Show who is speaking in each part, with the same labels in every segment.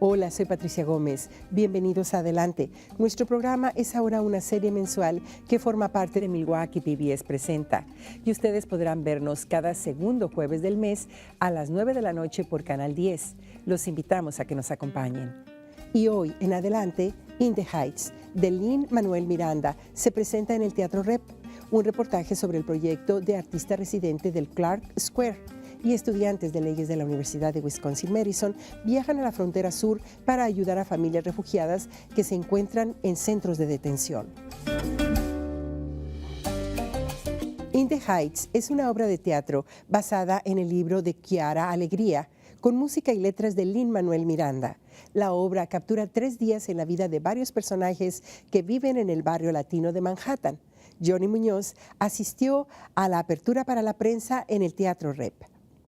Speaker 1: Hola, soy Patricia Gómez. Bienvenidos a Adelante. Nuestro programa es ahora una serie mensual que forma parte de Milwaukee PBS Presenta. Y ustedes podrán vernos cada segundo jueves del mes a las 9 de la noche por Canal 10. Los invitamos a que nos acompañen. Y hoy, en Adelante, In the Heights, de Lin-Manuel Miranda, se presenta en el Teatro Rep, un reportaje sobre el proyecto de artista residente del Clarke Square. Y estudiantes de leyes de la Universidad de Wisconsin-Madison viajan a la frontera sur para ayudar a familias refugiadas que se encuentran en centros de detención. In the Heights es una obra de teatro basada en el libro de Chiara Alegría, con música y letras de Lin-Manuel Miranda. La obra captura 3 días en la vida de varios personajes que viven en el barrio latino de Manhattan. Johnny Muñoz asistió a la apertura para la prensa en el Teatro Rep.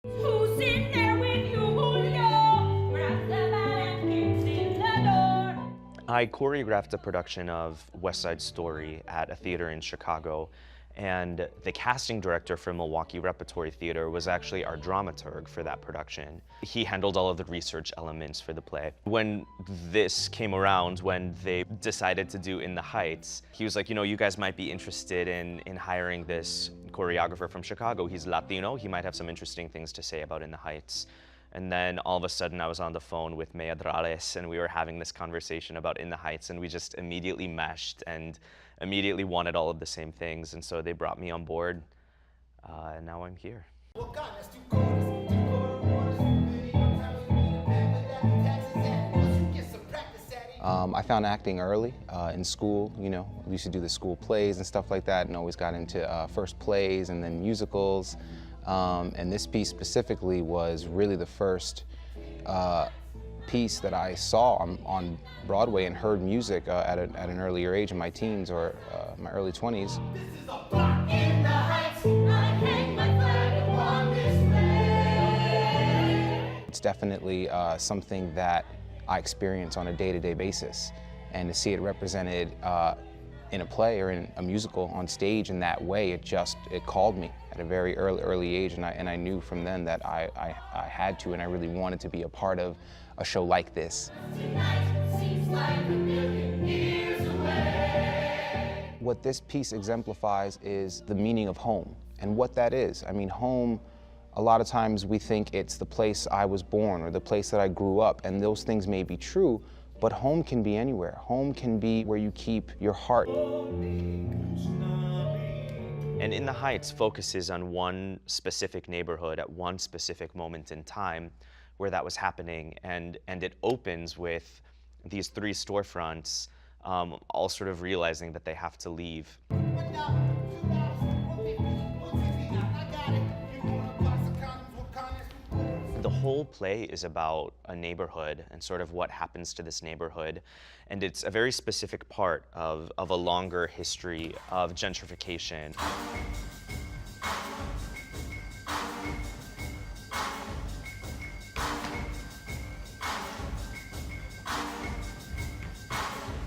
Speaker 2: Who's in there with you, Julio? Grab the man and kicks in the door.
Speaker 3: I choreographed a production of West Side Story at a theater in Chicago, and the casting director for Milwaukee Repertory Theatre was actually our dramaturg for that production. He handled all of the research elements for the play. When this came around, when they decided to do In the Heights, he was like, you know, you guys might be interested in hiring this choreographer from Chicago. He's Latino, he might have some interesting things to say about In the Heights. And then all of a sudden I was on the phone with Mea Drales and we were having this conversation about In the Heights, and we just immediately meshed and immediately wanted all of the same things. And so they brought me on board, and now I'm here.
Speaker 4: I found acting early in school. You know, we used to do the school plays and stuff like that, and always got into first plays and then musicals. And this piece specifically was really the first piece that I saw on Broadway and heard music at an earlier age in my teens or my early 20s. It's definitely something that I experience on a day-to-day basis, and to see it represented in a play or in a musical on stage in that way, it called me at a very early age, and I knew from then that I had to, and I really wanted to be a part of a show like this. What this piece exemplifies is the meaning of home and what that is. I mean, home, a lot of times we think it's the place I was born or the place that I grew up, and those things may be true, but home can be anywhere. Home can be where you keep your heart.
Speaker 3: And In the Heights focuses on one specific neighborhood at one specific moment in time where that was happening, and it opens with these 3 storefronts all sort of realizing that they have to leave. The whole play is about a neighborhood and sort of what happens to this neighborhood, and it's a very specific part of a longer history of gentrification.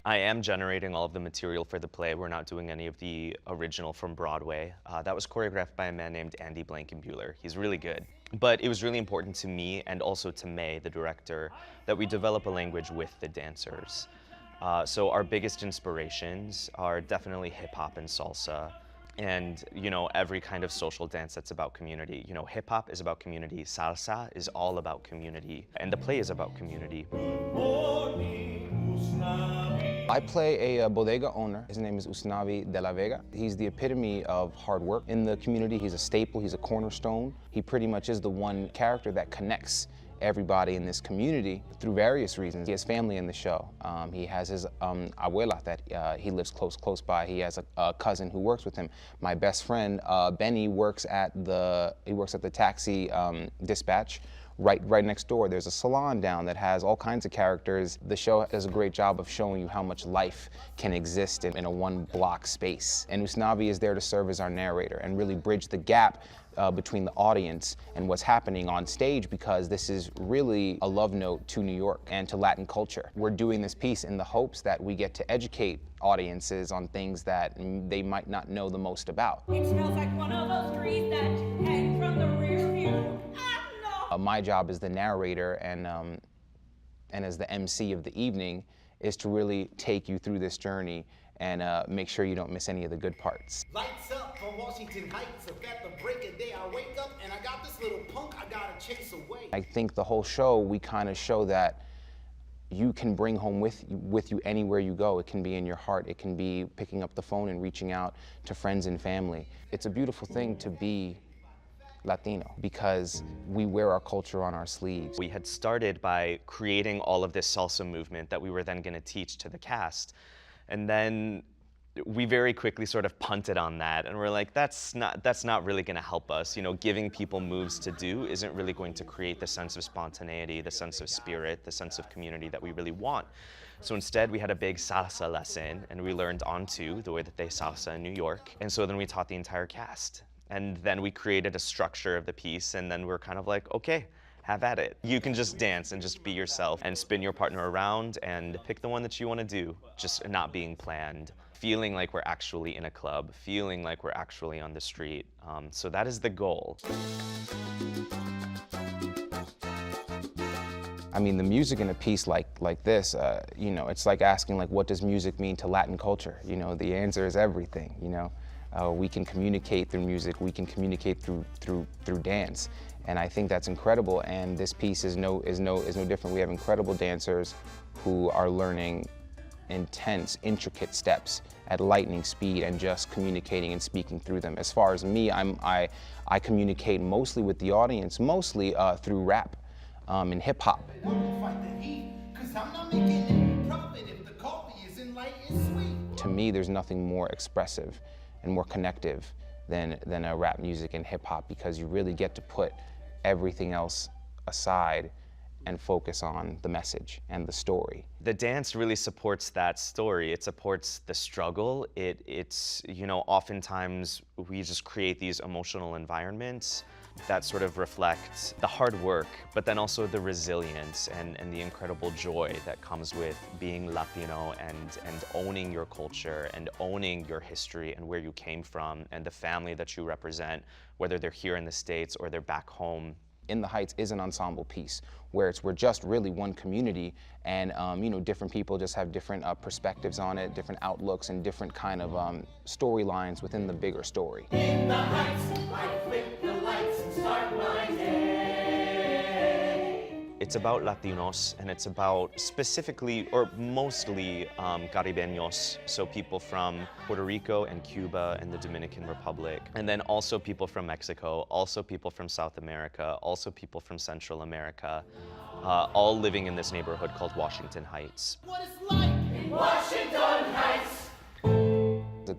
Speaker 3: I am generating all of the material for the play. We're not doing any of the original from Broadway. That was choreographed by a man named Andy Blankenbuehler. He's really good. But it was really important to me and also to May, the director, that we develop a language with the dancers. So our biggest inspirations are definitely hip hop and salsa. And, you know, every kind of social dance that's about community. You know, hip hop is about community, salsa is all about community, and the play is about community.
Speaker 4: I play a bodega owner. His name is Usnavi de la Vega. He's the epitome of hard work in the community. He's a staple, he's a cornerstone. He pretty much is the one character that connects everybody in this community through various reasons. He has family in the show. He has his abuela that he lives close by. He has a cousin who works with him. My best friend Benny works at the taxi dispatch right next door. There's a salon down that has all kinds of characters. The show does a great job of showing you how much life can exist in a one block space. And Usnavi is there to serve as our narrator and really bridge the gap between the audience and what's happening on stage, because this is really a love note to New York and to Latin culture. We're doing this piece in the hopes that we get to educate audiences on things that they might not know the most about.
Speaker 2: It smells like one of those trees that hang from the rear view. No.
Speaker 4: My job as the narrator and as the MC of the evening is to really take you through this journey and make sure you don't miss any of the good parts.
Speaker 5: Lights up from Washington Heights, so at the break of day I wake up and I got this little punk I gotta chase away.
Speaker 4: I think the whole show, we kind of show that you can bring home with you anywhere you go. It can be in your heart, it can be picking up the phone and reaching out to friends and family. It's a beautiful thing to be Latino because we wear our culture on our sleeves.
Speaker 3: We had started by creating all of this salsa movement that we were then going to teach to the cast. And then we very quickly sort of punted on that, and we're like, that's not really going to help us. You know, giving people moves to do isn't really going to create the sense of spontaneity, the sense of spirit, the sense of community that we really want. So instead, we had a big salsa lesson, and we learned onto the way that they salsa in New York. And so then we taught the entire cast. And then we created a structure of the piece, and then we're kind of like, okay, have at it. You can just dance and just be yourself and spin your partner around and pick the one that you want to do, just not being planned, feeling like we're actually in a club, feeling like we're actually on the street. So that is the goal.
Speaker 4: I mean, the music in a piece like this, you know, it's like asking, like, what does music mean to Latin culture? You know, the answer is everything, you know. We can communicate through music, we can communicate through dance. And I think that's incredible, and this piece is no different. We have incredible dancers who are learning intense, intricate steps at lightning speed and just communicating and speaking through them. As far as me, I communicate mostly with the audience, mostly through rap and hip hop. To me, there's nothing more expressive and more connective than rap music and hip hop, because you really get to put everything else aside and focus on the message and the story.
Speaker 3: The dance really supports that story. It supports the struggle. It's, you know, oftentimes we just create these emotional environments that sort of reflect the hard work, but then also the resilience and the incredible joy that comes with being Latino and owning your culture and owning your history and where you came from and the family that you represent, whether they're here in the States or they're back home.
Speaker 4: In the Heights is an ensemble piece where we're just really one community, and you know, different people just have different perspectives on it, different outlooks, and different kind of storylines within the bigger story.
Speaker 2: In the Heights, I flick the lights and start my day.
Speaker 3: It's about Latinos, and it's about specifically, or mostly, Caribeños, so people from Puerto Rico and Cuba and the Dominican Republic, and then also people from Mexico, also people from South America, also people from Central America, all living in this neighborhood called Washington Heights.
Speaker 5: What it's like in Washington Heights.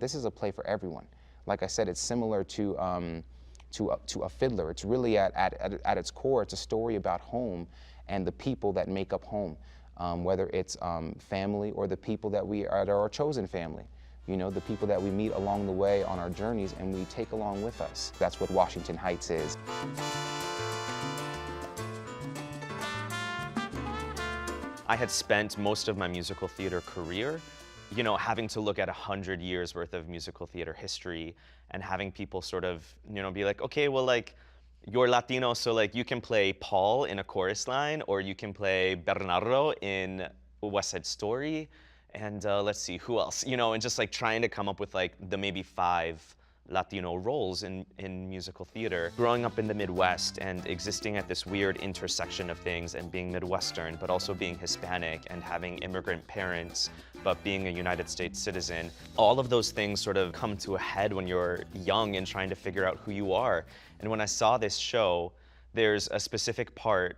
Speaker 4: This is a play for everyone. Like I said, it's similar to a fiddler. It's really at its core, it's a story about home and the people that make up home, whether it's family or the people that are our chosen family. You know, the people that we meet along the way on our journeys and we take along with us. That's what Washington Heights is.
Speaker 3: I had spent most of my musical theater career, you know, having to look at 100 years worth of musical theater history and having people sort of, you know, be like, okay, well, like, you're Latino, so like you can play Paul in a chorus line, or you can play Bernardo in West Side Story, and let's see, who else? You know, and just like trying to come up with like the maybe 5 Latino roles in musical theater. Growing up in the Midwest and existing at this weird intersection of things and being Midwestern, but also being Hispanic and having immigrant parents, but being a United States citizen, all of those things sort of come to a head when you're young and trying to figure out who you are. And when I saw this show, there's a specific part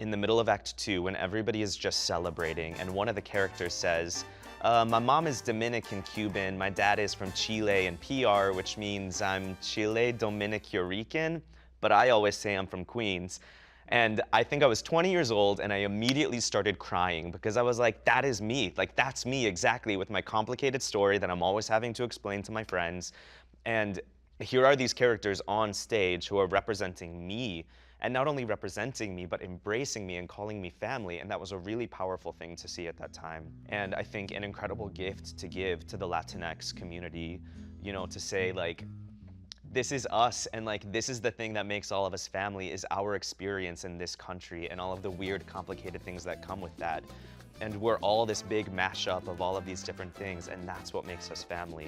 Speaker 3: in the middle of Act 2 when everybody is just celebrating, and one of the characters says, my mom is Dominican Cuban, my dad is from Chile and PR, which means I'm Chile Dominican Rican, but I always say I'm from Queens. And I think I was 20 years old, and I immediately started crying because I was like, that is me. Like, that's me exactly, with my complicated story that I'm always having to explain to my friends. And here are these characters on stage who are representing me, and not only representing me, but embracing me and calling me family, and that was a really powerful thing to see at that time. And I think an incredible gift to give to the Latinx community, you know, to say like, this is us, and like, this is the thing that makes all of us family, is our experience in this country and all of the weird, complicated things that come with that. And we're all this big mashup of all of these different things, and that's what makes us family.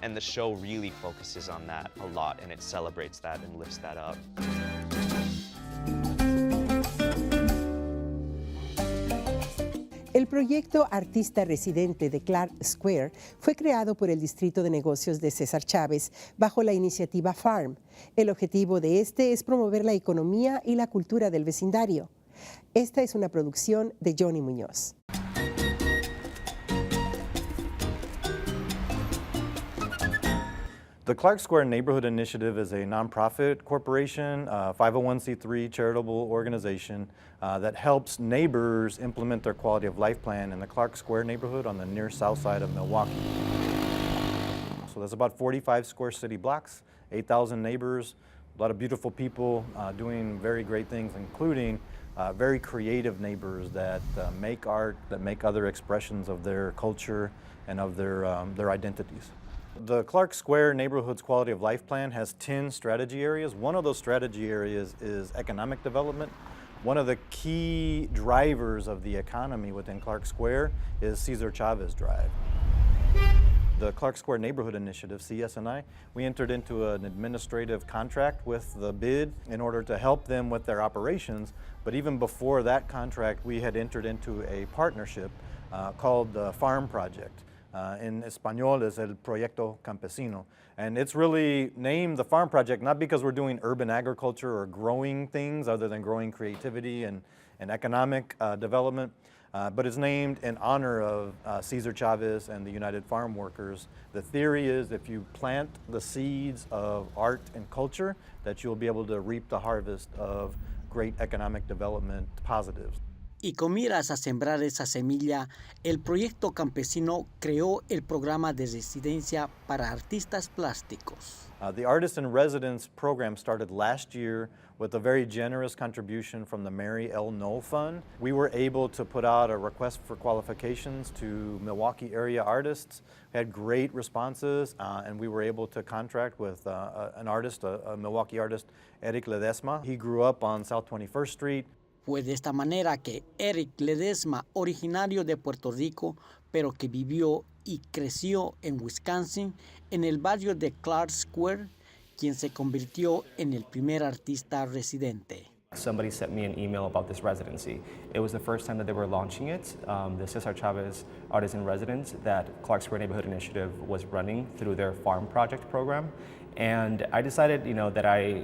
Speaker 3: And the show really focuses on that a lot, and it celebrates that and lifts that up.
Speaker 1: El proyecto Artista Residente de Clarke Square fue creado por el Distrito de Negocios de César Chávez bajo la iniciativa FARM. El objetivo de este es promover la economía y la cultura del vecindario. Esta es una producción de Johnny Muñoz.
Speaker 6: The Clarke Square Neighborhood Initiative is a nonprofit corporation, 501c3 charitable organization that helps neighbors implement their quality of life plan in the Clarke Square neighborhood on the near south side of Milwaukee. So there's about 45 square city blocks, 8,000 neighbors, a lot of beautiful people doing very great things, including very creative neighbors that make art, that make other expressions of their culture and of their identities. The Clarke Square Neighborhood's Quality of Life Plan has 10 strategy areas. One of those strategy areas is economic development. One of the key drivers of the economy within Clarke Square is Cesar Chavez Drive. The Clarke Square Neighborhood Initiative, CSNI, we entered into an administrative contract with the bid in order to help them with their operations. But even before that contract, we had entered into a partnership called the Farm Project. In Espanol is El Proyecto Campesino. And it's really named the Farm Project not because we're doing urban agriculture or growing things other than growing creativity and economic development, but it's named in honor of Cesar Chavez and the United Farm Workers. The theory is if you plant the seeds of art and culture, that you'll be able to reap the harvest of great economic development positives.
Speaker 7: Y con miras a sembrar esa semilla, el Proyecto Campesino creó el programa de residencia para artistas plásticos.
Speaker 6: The Artist in Residence program started last year with a very generous contribution from the Mary L. Knoll Fund. We were able to put out a request for qualifications to Milwaukee area artists. We had great responses, and we were able to contract with an artist, a Milwaukee artist, Eric Ledesma. He grew up on South 21st Street.
Speaker 7: Fue de esta manera que Eric Ledesma, originario de Puerto Rico, pero que vivió y creció en Wisconsin, en el barrio de Clarke Square, quien se convirtió en el primer artista residente.
Speaker 8: Somebody sent me an email about this residency. It was the first time that they were launching it, the Cesar Chavez Artist in Residence that Clarke Square Neighborhood Initiative was running through their Farm Project program. And I decided, that I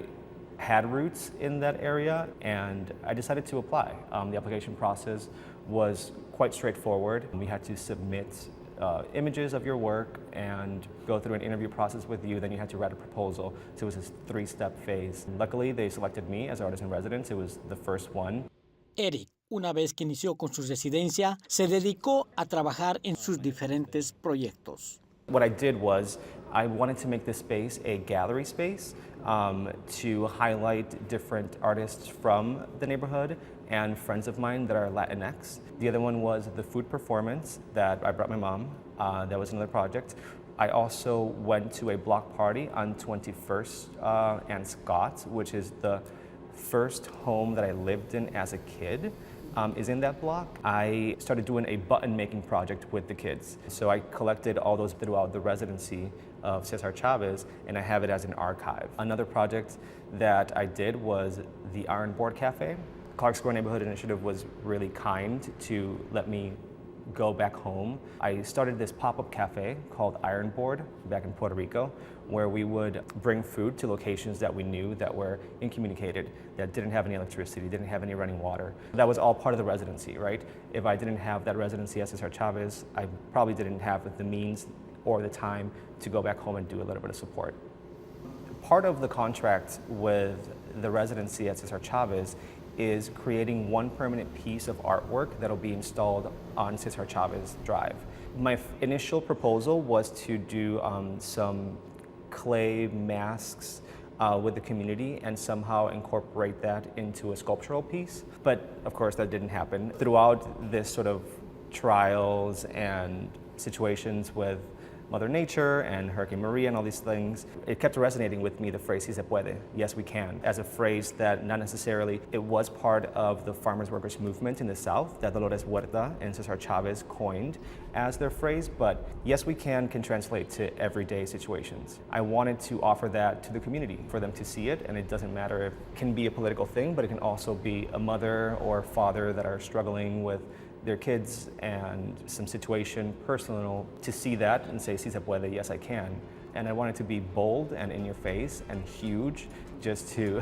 Speaker 8: had roots in that area, and I decided to apply. The application process was quite straightforward. We had to submit images of your work and go through an interview process with you. Then you had to write a proposal. So it was a 3-step phase. Luckily, they selected me as artist in residence. It was the first one.
Speaker 7: Eric, una vez que inició con su residencia, se dedicó a trabajar en sus diferentes proyectos.
Speaker 8: What I did was I wanted to make this space a gallery space to highlight different artists from the neighborhood and friends of mine that are Latinx. The other one was the food performance that I brought my mom. That was another project. I also went to a block party on 21st and Scott, which is the first home that I lived in as a kid. Is in that block. I started doing a button making project with the kids. So I collected all those throughout the residency of Cesar Chavez, and I have it as an archive. Another project that I did was the Iron Board Cafe. Clarke Square Neighborhood Initiative was really kind to let me go back home. I started this pop-up cafe called Iron Board back in Puerto Rico, where we would bring food to locations that we knew that were incommunicated, that didn't have any electricity, didn't have any running water. That was all part of the residency, right? If I didn't have that residency at Cesar Chavez, I probably didn't have the means or the time to go back home and do a little bit of support. Part of the contract with the residency at Cesar Chavez is creating one permanent piece of artwork that'll be installed on Cesar Chavez Drive. My initial proposal was to do some clay masks with the community and somehow incorporate that into a sculptural piece. But of course that didn't happen. Throughout this sort of trials and situations with Mother Nature and Hurricane Maria and all these things, it kept resonating with me, the phrase, si se puede, yes we can, as a phrase that not necessarily, it was part of the farmers workers movement in the South that Dolores Huerta and Cesar Chavez coined as their phrase, but yes we can translate to everyday situations. I wanted to offer that to the community for them to see it, and it doesn't matter if it can be a political thing, but it can also be a mother or father that are struggling with their kids and some situation personal, to see that and say, si se puede, yes I can. And I want it to be bold and in your face and huge, just to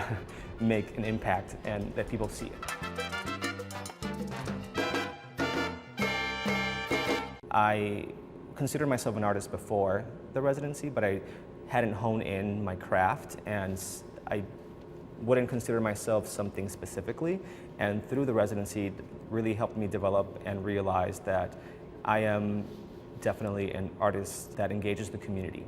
Speaker 8: make an impact and that people see it. I considered myself an artist before the residency, but I hadn't honed in my craft, and I wouldn't consider myself something specifically, and through the residency it really helped me develop and realize that I am definitely an artist that engages the community.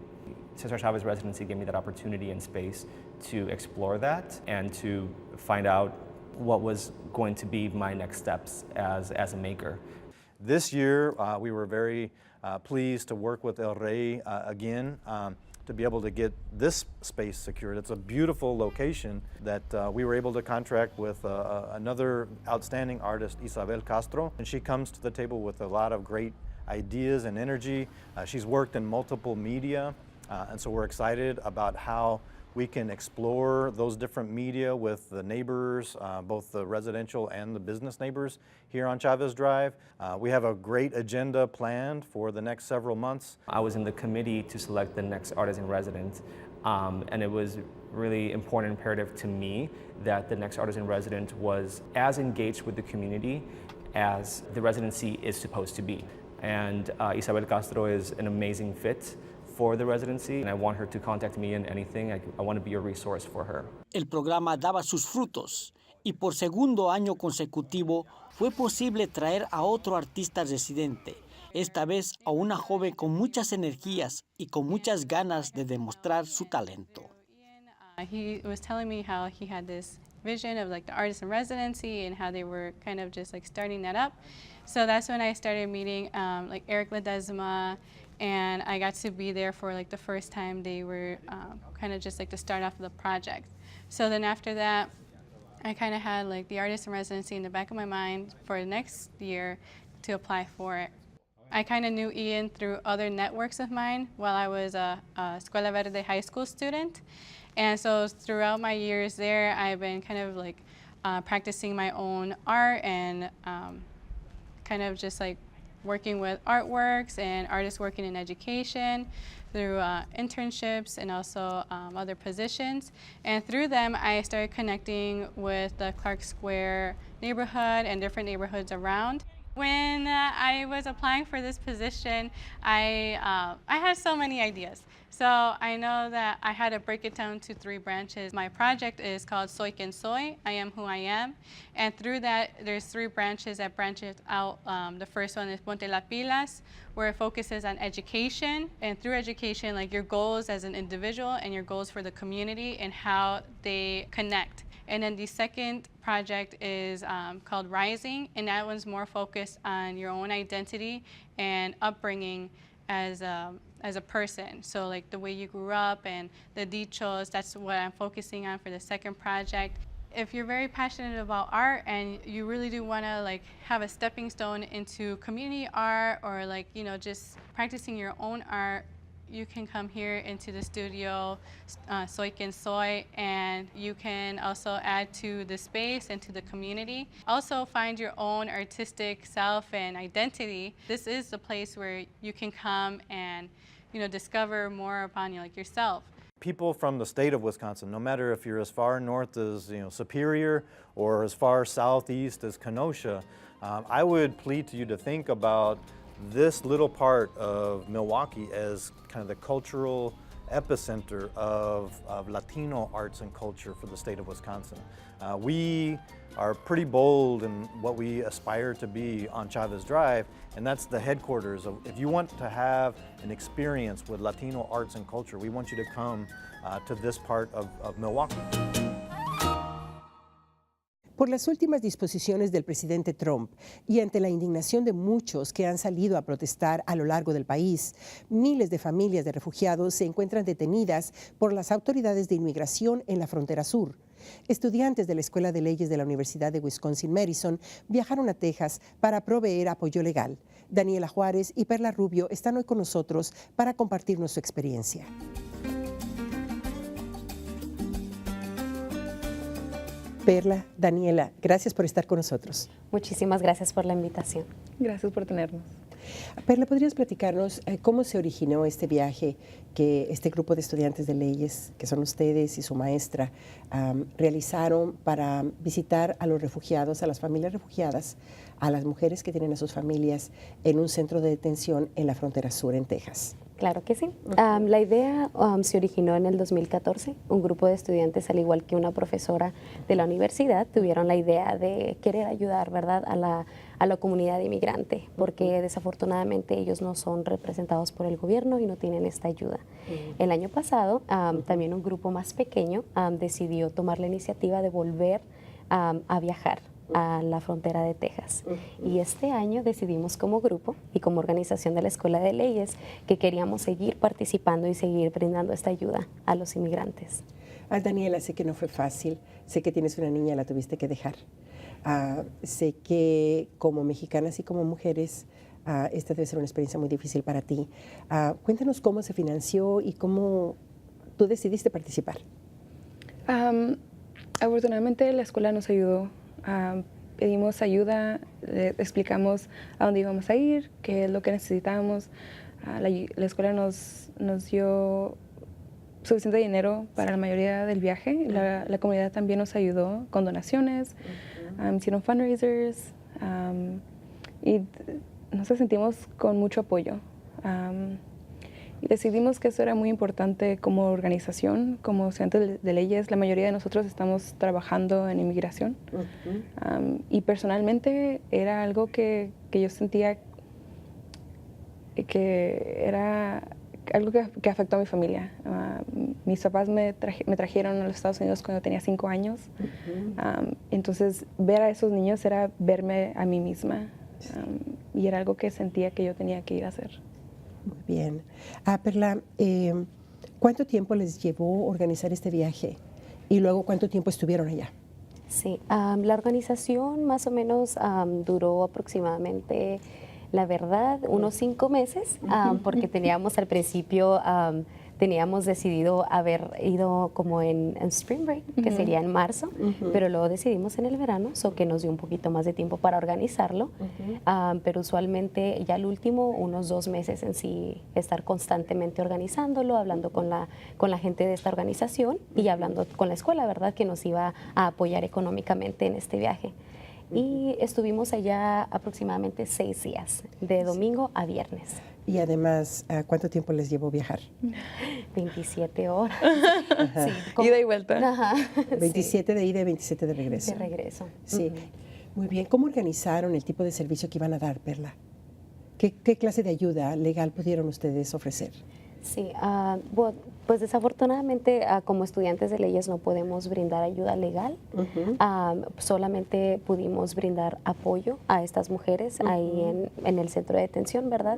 Speaker 8: Cesar Chavez residency gave me that opportunity and space to explore that and to find out what was going to be my next steps as a maker.
Speaker 6: This year we were very pleased to work with El Rey again, to be able to get this space secured. It's a beautiful location that we were able to contract with another outstanding artist, Isabel Castro, and she comes to the table with a lot of great ideas and energy. She's worked in multiple media, and so we're excited about how we can explore those different media with the neighbors, both the residential and the business neighbors here on Chavez Drive. We have a great agenda planned for the next several months.
Speaker 8: I was in the committee to select the next artist in residence, and it was really important and imperative to me that the next artist in residence was as engaged with the community as the residency is supposed to be. And Isabel Castro is an amazing fit for the residency, and I want her to contact me in anything. I want to be a resource for her.
Speaker 7: El programa daba sus frutos y por segundo año consecutivo fue posible traer a otro artista residente, esta vez a una joven con muchas energías y con muchas ganas de demostrar su talento.
Speaker 9: He was telling me how he had this vision of like the artist in residency and how they were kind of just like starting that up. So that's when I started meeting like Eric Ledesma, and I got to be there for like the first time they were kind of just like the start off of the project. So then after that, I kind of had like the artist in residency in the back of my mind for the next year to apply for it. I kind of knew Ian through other networks of mine while I was a Escuela Verde high school student. And so throughout my years there, I've been kind of like practicing my own art and kind of just like working with artworks and artists working in education through internships and also other positions. And through them, I started connecting with the Clarke Square neighborhood and different neighborhoods around. When I was applying for this position, I had so many ideas. So I know that I had to break it down to 3 branches. My project is called Soy Quien Soy, I Am Who I Am. And through that, there's 3 branches that branches out. The first one is Ponte las Pilas, where it focuses on education. And through education, like your goals as an individual and your goals for the community and how they connect. And then the second project is called Rising, and that one's more focused on your own identity and upbringing as a person. So like the way you grew up and the dichos, that's what I'm focusing on for the second project. If you're very passionate about art and you really do want to like have a stepping stone into community art or like, you know, just practicing your own art, you can come here into the studio, Soy Quien Soy, and you can also add to the space and to the community. Also find your own artistic self and identity. This is the place where you can come and, you know, discover more upon like yourself.
Speaker 6: People from the state of Wisconsin, no matter if you're as far north as Superior or as far southeast as Kenosha, I would plead to you to think about this little part of Milwaukee as kind of the cultural epicenter of Latino arts and culture for the state of Wisconsin. We are pretty bold in what we aspire to be on Chavez Drive, and that's the headquarters of, if you want to have an experience with Latino arts and culture, we want you to come to this part of Milwaukee.
Speaker 1: Por las últimas disposiciones del presidente Trump y ante la indignación de muchos que han salido a protestar a lo largo del país, miles de familias de refugiados se encuentran detenidas por las autoridades de inmigración en la frontera sur. Estudiantes de la Escuela de Leyes de la Universidad de Wisconsin-Madison viajaron a Texas para proveer apoyo legal. Daniela Juárez y Perla Rubio están hoy con nosotros para compartirnos su experiencia. Perla, Daniela, gracias por estar con nosotros.
Speaker 10: Muchísimas gracias por la invitación.
Speaker 11: Gracias por tenernos.
Speaker 1: Perla, ¿podrías platicarnos cómo se originó este viaje que este grupo de estudiantes de leyes, que son ustedes y su maestra, realizaron para visitar a los refugiados, a las familias refugiadas, a las mujeres que tienen a sus familias en un centro de detención en la frontera sur, en Texas?
Speaker 10: Claro que sí. La idea se originó en el 2014. Un grupo de estudiantes, al igual que una profesora de la universidad, tuvieron la idea de querer ayudar, ¿verdad?, a la comunidad inmigrante, porque desafortunadamente ellos no son representados por el gobierno y no tienen esta ayuda. El año pasado, también un grupo más pequeño decidió tomar la iniciativa de volver a viajar a la frontera de Texas. Y este año decidimos como grupo y como organización de la Escuela de Leyes que queríamos seguir participando y seguir brindando esta ayuda a los inmigrantes.
Speaker 1: Daniela, sé que no fue fácil, sé que tienes una niña, la tuviste que dejar. Sé que como mexicanas y como mujeres, esta debe ser una experiencia muy difícil para ti. Cuéntanos cómo se financió y cómo tú decidiste participar.
Speaker 11: Afortunadamente la escuela nos ayudó. Pedimos ayuda, explicamos a dónde íbamos a ir, qué es lo que necesitábamos. La escuela nos dio suficiente dinero para la mayoría del viaje. La comunidad también nos ayudó con donaciones, hicieron fundraisers y nos sentimos con mucho apoyo. Y decidimos que eso era muy importante como organización, como estudiantes de leyes. La mayoría de nosotros estamos trabajando en inmigración. Y personalmente era algo que yo sentía que era algo que afectó a mi familia. Mis papás me trajeron a los Estados Unidos cuando tenía 5 años. Entonces, ver a esos niños era verme a mí misma. Y era algo que sentía que yo tenía que ir a hacer.
Speaker 1: Muy bien. Perla, ¿cuánto tiempo les llevó organizar este viaje? Y luego, ¿cuánto tiempo estuvieron allá?
Speaker 10: Sí, la organización más o menos duró aproximadamente, la verdad, unos 5 meses, porque teníamos al principio, teníamos decidido haber ido como en Spring Break, que sería en marzo, pero luego decidimos en el verano, que nos dio un poquito más de tiempo para organizarlo, pero usualmente ya al último, unos 2 meses en sí, estar constantemente organizándolo, hablando con la gente de esta organización y hablando con la escuela, ¿verdad?, que nos iba a apoyar económicamente en este viaje. Y estuvimos allá aproximadamente 6 días, de domingo a viernes.
Speaker 1: Y además, ¿cuánto tiempo les llevó viajar?
Speaker 10: 27 horas.
Speaker 11: Sí, ida y vuelta.
Speaker 10: Ajá,
Speaker 1: 27 de ida y 27 de regreso.
Speaker 10: De regreso.
Speaker 1: Sí. Muy bien. ¿Cómo organizaron el tipo de servicio que iban a dar, Perla? ¿Qué clase de ayuda legal pudieron ustedes ofrecer?
Speaker 10: Sí, pues desafortunadamente como estudiantes de leyes no podemos brindar ayuda legal, solamente pudimos brindar apoyo a estas mujeres ahí en el centro de detención, ¿verdad?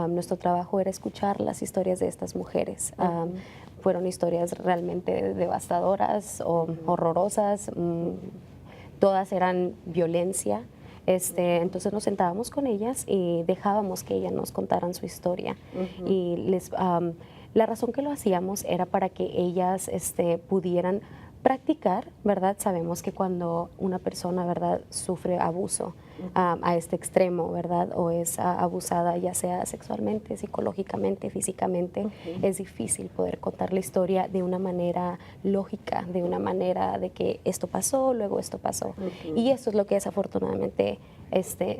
Speaker 10: Nuestro trabajo era escuchar las historias de estas mujeres. Fueron historias realmente devastadoras o horrorosas, todas eran violencia. Entonces nos sentábamos con ellas y dejábamos que ellas nos contaran su historia. Y la razón que lo hacíamos era para que ellas pudieran practicar, ¿verdad? Sabemos que cuando una persona, ¿verdad?, sufre abuso a este extremo, ¿verdad?, o es abusada ya sea sexualmente, psicológicamente, físicamente, es difícil poder contar la historia de una manera lógica, de una manera de que esto pasó, luego esto pasó. Y eso es lo que desafortunadamente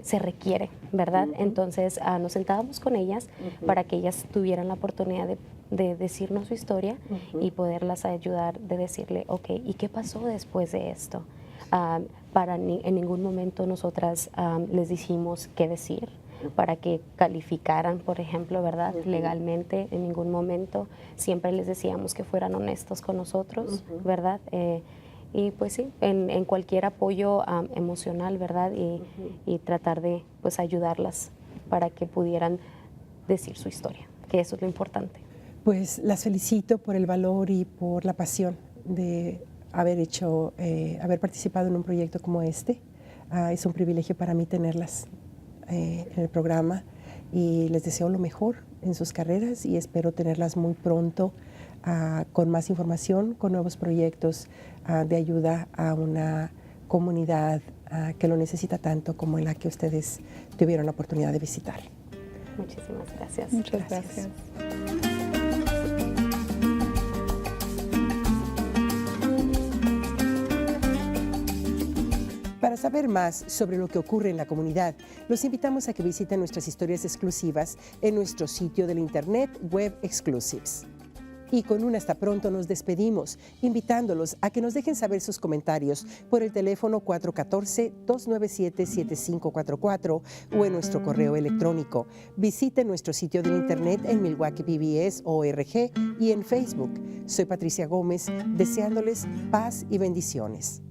Speaker 10: se requiere, ¿verdad? Entonces nos sentábamos con ellas para que ellas tuvieran la oportunidad de decirnos su historia y poderlas ayudar, de decirle, ok, ¿y qué pasó después de esto? En ningún momento nosotras les dijimos qué decir para que calificaran, por ejemplo, ¿verdad? Legalmente, en ningún momento. Siempre les decíamos que fueran honestos con nosotros, ¿verdad? Y pues sí, en cualquier apoyo emocional, ¿verdad? Y tratar de pues ayudarlas para que pudieran decir su historia, que eso es lo importante.
Speaker 1: Pues las felicito por el valor y por la pasión de haber participado en un proyecto como este. Es un privilegio para mí tenerlas en el programa y les deseo lo mejor en sus carreras y espero tenerlas muy pronto con más información, con nuevos proyectos de ayuda a una comunidad que lo necesita tanto como en la que ustedes tuvieron la oportunidad de visitar.
Speaker 10: Muchísimas gracias.
Speaker 11: Muchas gracias.
Speaker 1: Para saber más sobre lo que ocurre en la comunidad, los invitamos a que visiten nuestras historias exclusivas en nuestro sitio del internet Web Exclusives. Y con un hasta pronto nos despedimos, invitándolos a que nos dejen saber sus comentarios por el teléfono 414-297-7544 o en nuestro correo electrónico. Visiten nuestro sitio del internet en MilwaukeePBS.org y en Facebook. Soy Patricia Gómez, deseándoles paz y bendiciones.